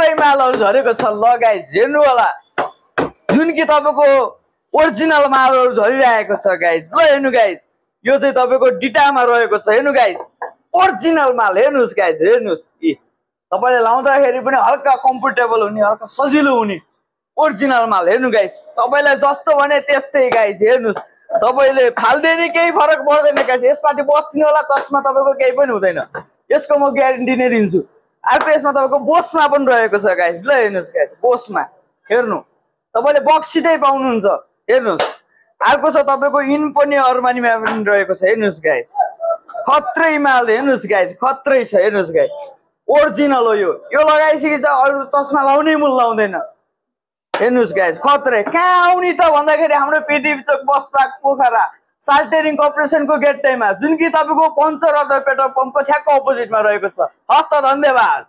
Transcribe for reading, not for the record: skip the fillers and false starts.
खत्रै मालहरु झरेको छ ल गाइस हेर्नु होला जुन कि तपाईको ओरिजिनल मालहरु झरिरहेको छ गाइस ल हेर्नु गाइस यो चाहिँ तपाईको डिटामा रहेको छ हेर्नु गाइस ओरिजिनल माल हेर्नुस् गाइस हेर्नुस् तपाईले लाउँदाखेरि पनि हल्का कम्फर्टेबल हुने हल्का सजिलो हुने ओरिजिनल माल हेर्नु गाइस तपाईलाई जस्तो भने त्यस्तै गाइस हेर्नुस् तपाईले फाल्दैन केही फरक पर्दैन गाइस यसपाटी बस्दिनु होला चस्मा तपाईको केही पनि हुँदैन यसको म ग्यारेन्टी नै दिन्छु अर्को यसमा तपाईको बोसमा पनि रहेको छ गाइस ल हेर्नुस् गाइस बोसमा हेर्नु तपाईले बक्सिटै पाउनुहुन्छ हेर्नुस् अर्को छ तपाईको इन पनि अर्मानीमा पनि रहेको छ हेर्नुस् गाइस खत्रै माल हेर्नुस् गाइस खत्रै छ हेर्नुस् गाइस ओरिजिनल हो यो लगाइसके त अरु चस्मा लाउनै मूल लाउँदैन हेर्नुस् गाइस खत्रै कहाँ आउने त भन्दाखेरि हाम्रो पृथ्वी चोक बस पार्क पोखरा साल्टेरिङ कर्पोरेसनको गेट टाइममा जुन कि तपाईको पञ्चर पेट्रोल पम्पको ठ्याक्क अपोजिटमा रहेको छ हस्त धन्यवाद।